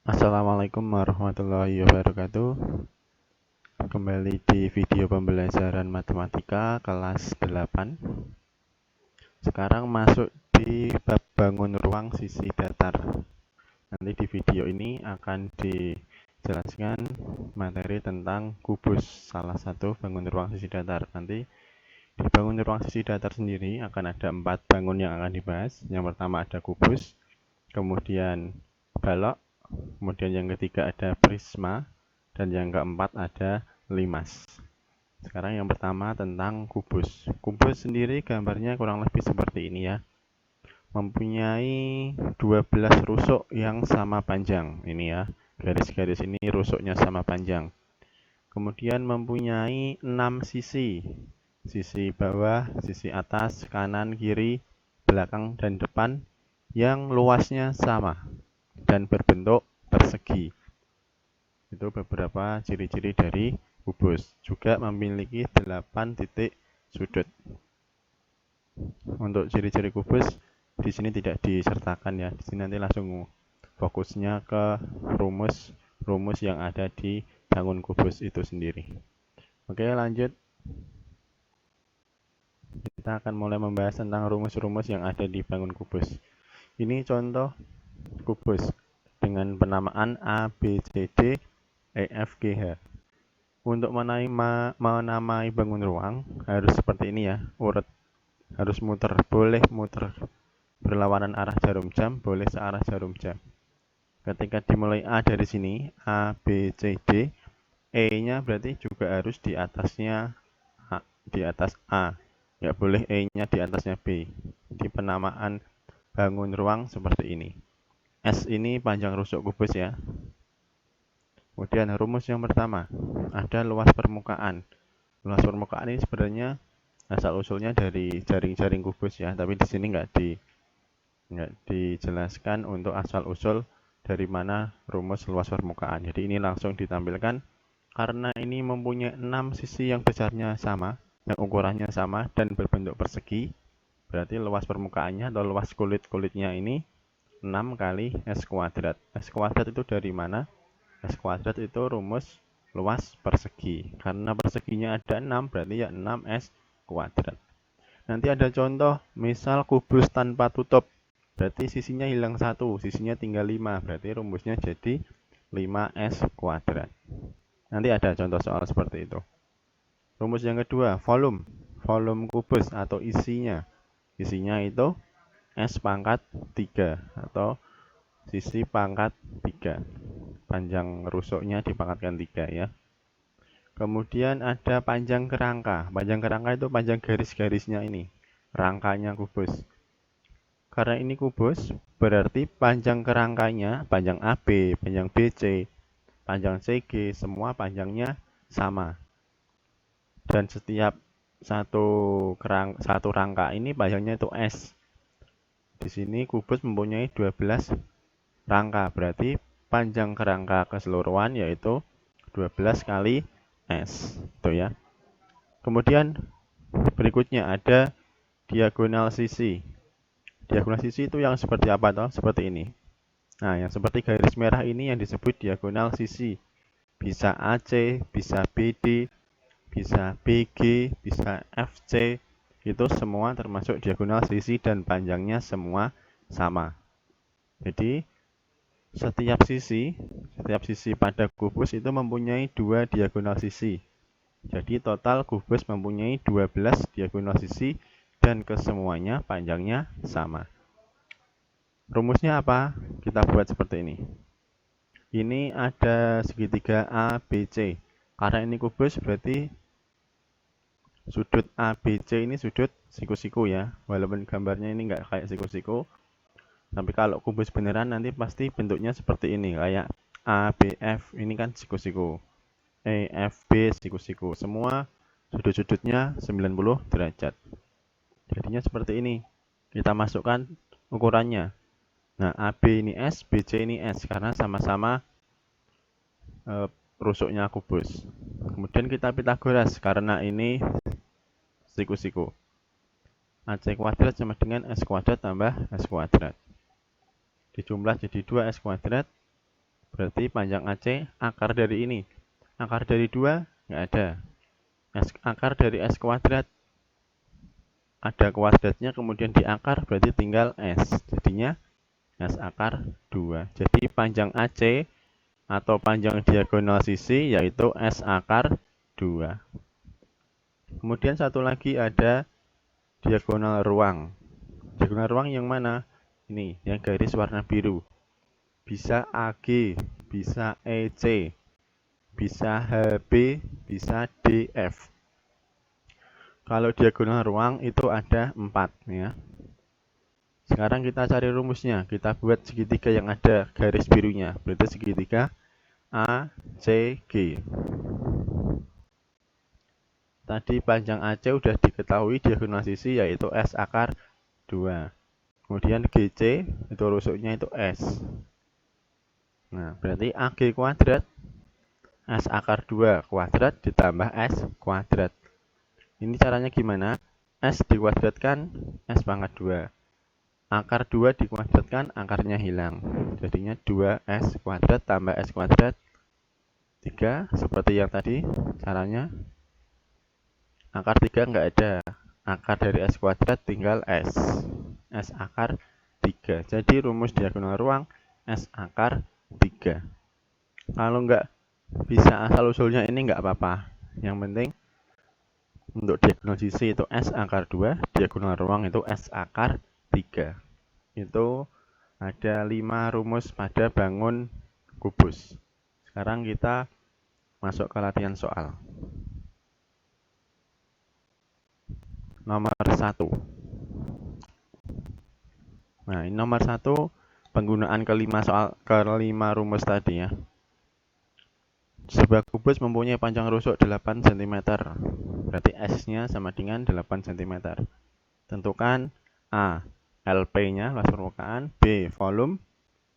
Assalamualaikum warahmatullahi wabarakatuh. Kembali di video pembelajaran matematika kelas 8. Sekarang masuk di bab bangun ruang sisi datar. Nanti di video ini akan dijelaskan materi tentang kubus, salah satu bangun ruang sisi datar. Nanti di bangun ruang sisi datar sendiri akan ada 4 bangun yang akan dibahas. Yang pertama ada kubus, kemudian balok, kemudian yang ketiga ada prisma, dan yang keempat ada limas. Sekarang yang pertama tentang kubus. Kubus sendiri gambarnya kurang lebih seperti ini ya. Mempunyai 12 rusuk yang sama panjang. Ini ya, garis-garis ini rusuknya sama panjang. Kemudian mempunyai 6 sisi. Sisi bawah, sisi atas, kanan, kiri, belakang, dan depan yang luasnya sama dan berbentuk persegi. Itu beberapa ciri-ciri dari kubus. Juga memiliki 8 titik sudut. Untuk ciri-ciri kubus di sini tidak disertakan ya. Di sini nanti langsung fokusnya ke rumus yang ada di bangun kubus itu sendiri. Oke, lanjut. Kita akan mulai membahas tentang rumus-rumus yang ada di bangun kubus. Ini contoh kubus dengan penamaan A, B, C, D, E, F, G, H. Untuk menamai bangun ruang harus seperti ini ya, urut. Harus muter, boleh muter berlawanan arah jarum jam, boleh searah jarum jam. Ketika dimulai A dari sini, A, B, C, D, E-nya berarti juga harus di atasnya di atas A. Nggak boleh E-nya di atasnya B. Di penamaan bangun ruang seperti ini. S ini panjang rusuk kubus ya. Kemudian rumus yang pertama, ada luas permukaan. Luas permukaan ini sebenarnya asal-usulnya dari jaring-jaring kubus ya, tapi di sini nggak dijelaskan untuk asal-usul dari mana rumus luas permukaan. Jadi ini langsung ditampilkan karena ini mempunyai 6 sisi yang besarnya sama, yang ukurannya sama dan berbentuk persegi. Berarti luas permukaannya atau luas kulit-kulitnya ini 6 kali S kuadrat. S kuadrat itu dari mana? S kuadrat itu rumus luas persegi. Karena perseginya ada 6, berarti ya 6S kuadrat. Nanti ada contoh, misal kubus tanpa tutup. Berarti sisinya hilang 1, sisinya tinggal 5. Berarti rumusnya jadi 5S kuadrat. Nanti ada contoh soal seperti itu. Rumus yang kedua, volume. Volume kubus atau isinya. Isinya itu S pangkat 3 atau sisi pangkat 3. Panjang rusuknya dipangkatkan 3 ya. Kemudian ada panjang kerangka. Panjang kerangka itu panjang garis-garisnya ini. Rangkanya kubus. Karena ini kubus, berarti panjang kerangkanya, panjang AB, panjang BC, panjang CG, semua panjangnya sama. Dan setiap satu rangka ini panjangnya itu S. Di sini kubus mempunyai 12 rangka, berarti panjang kerangka keseluruhan yaitu 12 kali S. Itu ya. Kemudian berikutnya ada diagonal sisi. Diagonal sisi itu yang seperti apa toh? Seperti ini. Nah, yang seperti garis merah ini yang disebut diagonal sisi. Bisa AC, bisa BD, bisa BG, bisa FC. Itu semua termasuk diagonal sisi dan panjangnya semua sama. Jadi, setiap sisi pada kubus itu mempunyai 2 diagonal sisi. Jadi total kubus mempunyai 12 diagonal sisi dan kesemuanya panjangnya sama. Rumusnya apa? Kita buat seperti ini. Ini ada segitiga ABC. Karena ini kubus berarti sudut ABC ini sudut siku-siku ya. Walaupun gambarnya ini nggak kayak siku-siku. Tapi kalau kubus beneran nanti pasti bentuknya seperti ini. Kayak ABF ini kan siku-siku. EFB siku-siku. Semua sudut-sudutnya 90 derajat. Jadinya seperti ini. Kita masukkan ukurannya. Nah, AB ini S, BC ini S. Karena sama-sama rusuknya kubus. Kemudian kita Pitagoras. Karena ini siku-siku. AC kuadrat sama dengan S kuadrat tambah S kuadrat. Dijumlah jadi 2S kuadrat Berarti panjang AC akar dari ini. Akar dari 2 nggak ada. Akar dari S kuadrat ada kuadratnya, kemudian diakar, berarti tinggal S. Jadinya S akar 2. Jadi panjang AC atau panjang diagonal sisi yaitu S akar 2. Kemudian satu lagi ada diagonal ruang. Diagonal ruang yang mana? Ini, yang garis warna biru. Bisa AG, bisa EC, bisa HB, bisa DF. Kalau diagonal ruang itu ada 4 ya. Sekarang kita cari rumusnya. Kita buat segitiga yang ada garis birunya. Berarti segitiga ACG. Tadi panjang AC udah diketahui diagonal sisi yaitu S akar 2. Kemudian GC itu rusuknya itu S. Nah, berarti AG kuadrat S akar 2 kuadrat ditambah S kuadrat. Ini caranya gimana? S dikuadratkan S pangkat 2. Akar 2 dikuadratkan, akarnya hilang. Jadinya 2S kuadrat tambah S kuadrat 3. Seperti yang tadi caranya. Akar 3 nggak ada. Akar dari S kuadrat tinggal S. S akar 3. Jadi rumus diagonal ruang S akar 3. Kalau nggak bisa asal-usulnya ini nggak apa-apa. Yang penting untuk diagonal sisi itu S akar 2, diagonal ruang itu S akar 3. Itu ada 5 rumus pada bangun kubus. Sekarang kita masuk ke latihan soal. Nomor 1. Nah, ini nomor 1 penggunaan kelima rumus tadi ya. Sebuah kubus mempunyai panjang rusuk 8 cm. Berarti S-nya sama dengan 8 cm. Tentukan A. LP-nya, luas permukaan. B. Volume.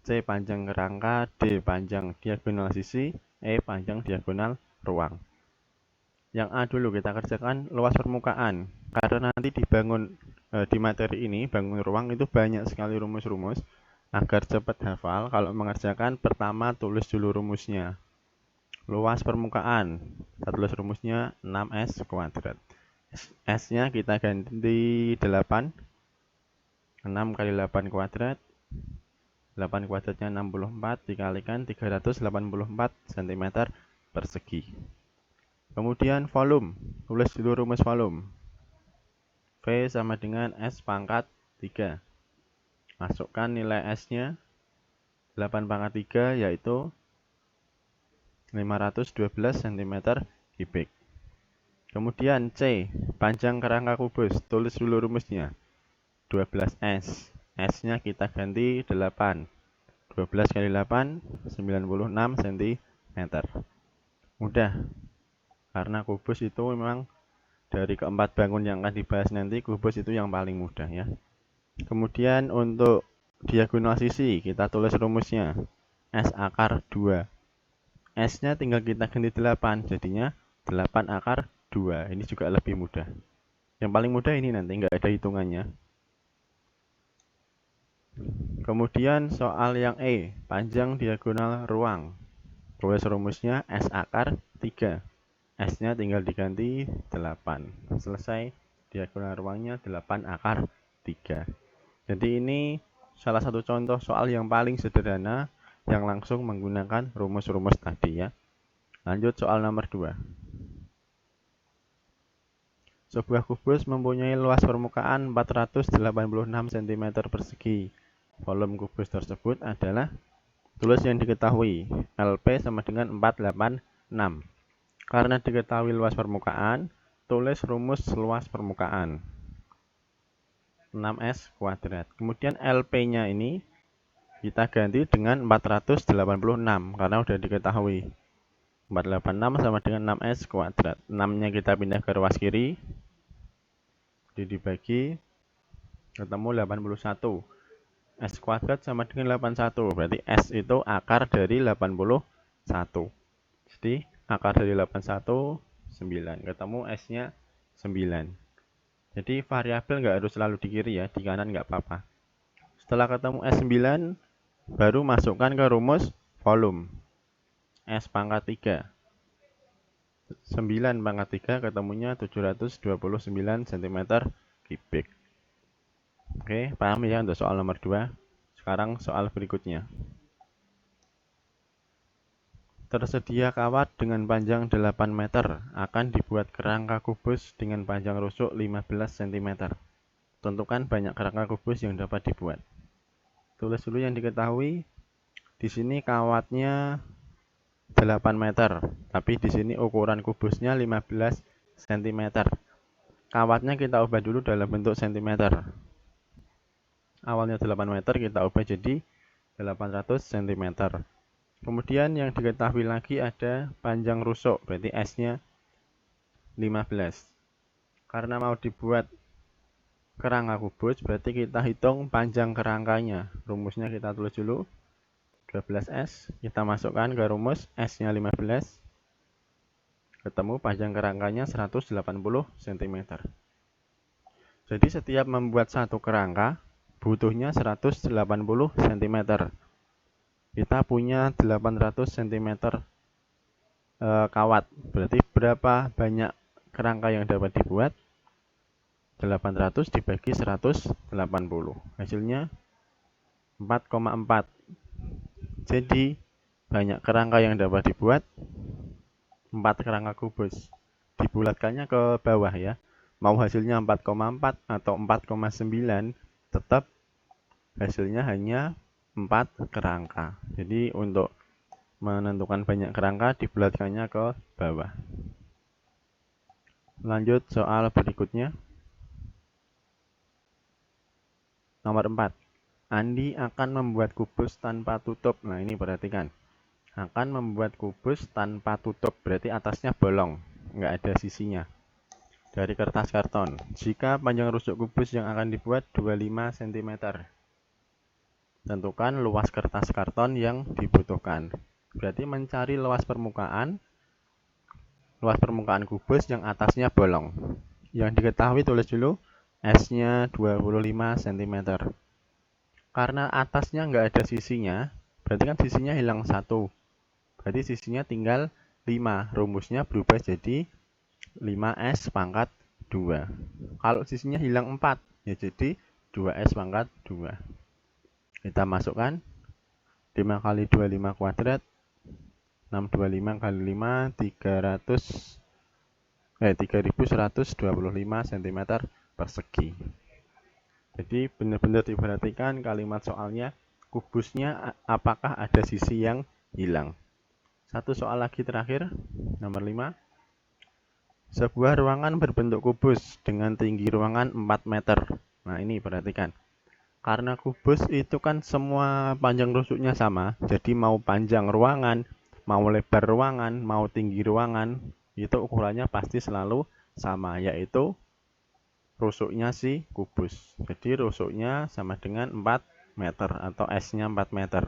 C. Panjang kerangka. D. Panjang diagonal sisi. E. Panjang diagonal ruang. Yang A dulu kita kerjakan luas permukaan. Karena nanti di materi ini, bangun ruang itu banyak sekali rumus-rumus. Agar cepat hafal, kalau mengerjakan pertama tulis dulu rumusnya. Luas permukaan, kita tulis rumusnya 6S kuadrat. S-nya kita ganti 8. 6 kali 8 kuadrat. 8 kuadratnya 64 dikalikan 384 cm persegi. Kemudian volume, tulis dulu rumus volume. V sama dengan S pangkat 3. Masukkan nilai S-nya 8 pangkat 3 yaitu 512 cm kubik. Kemudian C, panjang kerangka kubus, tulis dulu rumusnya. 12S. S-nya kita ganti 8. 12 kali 8, 96 cm. Mudah. Karena kubus itu memang dari keempat bangun yang akan dibahas nanti, kubus itu yang paling mudah ya. Kemudian untuk diagonal sisi, kita tulis rumusnya. S akar 2. S-nya tinggal kita ganti 8, jadinya 8 akar 2. Ini juga lebih mudah. Yang paling mudah ini nanti, nggak ada hitungannya. Kemudian soal yang E, panjang diagonal ruang. Tulis rumusnya S akar 3. S-nya tinggal diganti 8. Selesai, diagonal ruangnya 8 akar 3. Jadi ini salah satu contoh soal yang paling sederhana yang langsung menggunakan rumus-rumus tadi ya. Lanjut soal nomor 2. Sebuah kubus mempunyai luas permukaan 486 cm persegi. Volume kubus tersebut adalah, tulis yang diketahui. LP sama dengan 486. Karena diketahui luas permukaan, tulis rumus luas permukaan. 6S kuadrat. Kemudian LP-nya ini kita ganti dengan 486 karena sudah diketahui. 486 sama dengan 6S kuadrat. 6-nya kita pindah ke ruas kiri. Dibagi ketemu 81. S kuadrat sama dengan 81. Berarti S itu akar dari 81. Jadi akar dari 81 9. Ketemu S-nya 9. Jadi variabel nggak harus selalu di kiri ya, di kanan nggak apa-apa. Setelah ketemu S9, baru masukkan ke rumus volume. S pangkat 3. 9 pangkat 3 ketemunya 729 cm kubik. Oke, paham ya untuk soal nomor 2. Sekarang soal berikutnya. Tersedia kawat dengan panjang 8 meter akan dibuat kerangka kubus dengan panjang rusuk 15 cm. Tentukan banyak kerangka kubus yang dapat dibuat. Tulis dulu yang diketahui. Di sini kawatnya 8 meter, tapi di sini ukuran kubusnya 15 cm. Kawatnya kita ubah dulu dalam bentuk cm. Awalnya 8 meter, kita ubah jadi 800 cm. Kemudian yang diketahui lagi ada panjang rusuk, berarti S-nya 15. Karena mau dibuat kerangka kubus, berarti kita hitung panjang kerangkanya. Rumusnya kita tulis dulu. 12S, kita masukkan ke rumus, S-nya 15. Ketemu panjang kerangkanya 180 cm. Jadi setiap membuat satu kerangka, butuhnya 180 cm. Kita punya 800 cm kawat. Berarti berapa banyak kerangka yang dapat dibuat? 800 dibagi 180. Hasilnya 4,4. Jadi banyak kerangka yang dapat dibuat 4 kerangka kubus. Dibulatkannya ke bawah ya. Mau hasilnya 4,4 atau 4,9, tetap hasilnya hanya 4 kerangka. Jadi untuk menentukan banyak kerangka, dibulatkannya ke bawah. Lanjut soal berikutnya. Nomor 4. Andi akan membuat kubus tanpa tutup. Nah, ini perhatikan. Akan membuat kubus tanpa tutup, berarti atasnya bolong, nggak ada sisinya. Dari kertas karton. Jika panjang rusuk kubus yang akan dibuat 25 cm. Tentukan luas kertas karton yang dibutuhkan. Berarti mencari luas permukaan kubus yang atasnya bolong. Yang diketahui tulis dulu, S-nya 25 cm. Karena atasnya nggak ada sisinya, berarti kan sisinya hilang 1. Berarti sisinya tinggal 5. Rumusnya berubah jadi 5S pangkat 2. Kalau sisinya hilang 4, ya jadi 2S pangkat 2. Kita masukkan 5 kali 25 kuadrat, 625 kali 5, 3125 cm persegi. Jadi benar-benar diperhatikan kalimat soalnya, kubusnya apakah ada sisi yang hilang. Satu soal lagi terakhir, nomor 5. Sebuah ruangan berbentuk kubus dengan tinggi ruangan 4 meter. Nah, ini perhatikan. Karena kubus itu kan semua panjang rusuknya sama, jadi mau panjang ruangan, mau lebar ruangan, mau tinggi ruangan, itu ukurannya pasti selalu sama, yaitu rusuknya si kubus. Jadi rusuknya sama dengan 4 meter atau S-nya 4 meter.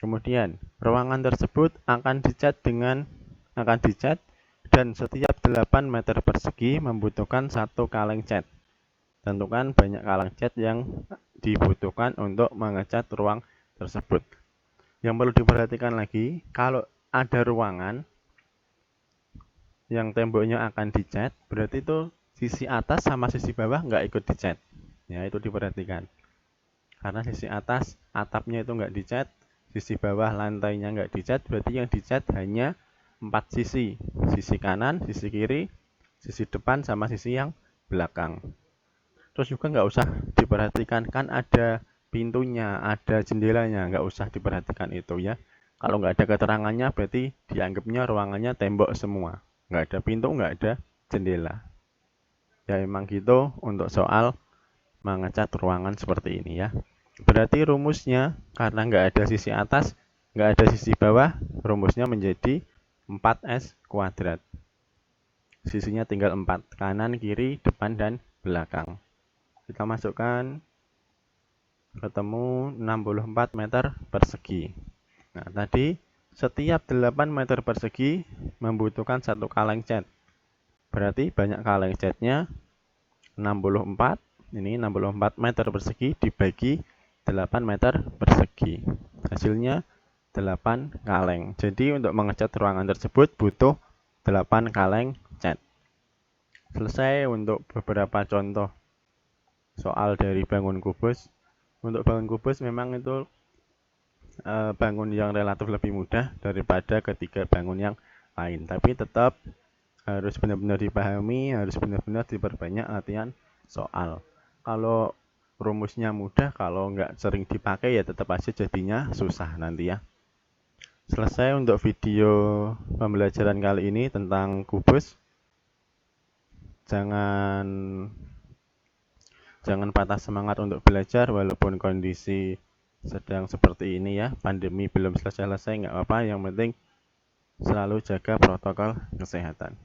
Kemudian, ruangan tersebut akan dicat dan setiap 8 meter persegi membutuhkan 1 kaleng cat. Tentukan banyak kaleng cat yang dibutuhkan untuk mengecat ruang tersebut. Yang perlu diperhatikan lagi, kalau ada ruangan yang temboknya akan dicat, berarti itu sisi atas sama sisi bawah nggak ikut dicat. Ya, itu diperhatikan. Karena sisi atas atapnya itu nggak dicat, sisi bawah lantainya nggak dicat, berarti yang dicat hanya 4 sisi. Sisi kanan, sisi kiri, sisi depan, sama sisi yang belakang. Terus juga nggak usah diperhatikan, kan ada pintunya, ada jendelanya, nggak usah diperhatikan itu ya. Kalau nggak ada keterangannya, berarti dianggapnya ruangannya tembok semua. Nggak ada pintu, nggak ada jendela. Ya emang gitu untuk soal mengecat ruangan seperti ini ya. Berarti rumusnya, karena nggak ada sisi atas, nggak ada sisi bawah, rumusnya menjadi 4S kuadrat. Sisinya tinggal 4, kanan, kiri, depan, dan belakang. Kita masukkan, ketemu 64 meter persegi. Nah, tadi setiap 8 meter persegi membutuhkan 1 kaleng cat. Berarti banyak kaleng catnya 64. Ini 64 meter persegi dibagi 8 meter persegi. Hasilnya 8 kaleng. Jadi untuk mengecat ruangan tersebut butuh 8 kaleng cat. Selesai untuk beberapa contoh soal dari bangun kubus. Untuk bangun kubus memang itu bangun yang relatif lebih mudah daripada ketiga bangun yang lain. Tapi tetap harus benar-benar dipahami, harus benar-benar diperbanyak latihan soal. Kalau rumusnya mudah, kalau nggak sering dipakai ya tetap aja jadinya susah nanti ya. Selesai untuk video pembelajaran kali ini tentang kubus. Jangan patah semangat untuk belajar walaupun kondisi sedang seperti ini ya. Pandemi belum selesai-selesai, nggak apa-apa. Yang penting selalu jaga protokol kesehatan.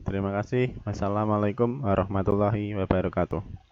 Terima kasih. Wassalamualaikum warahmatullahi wabarakatuh.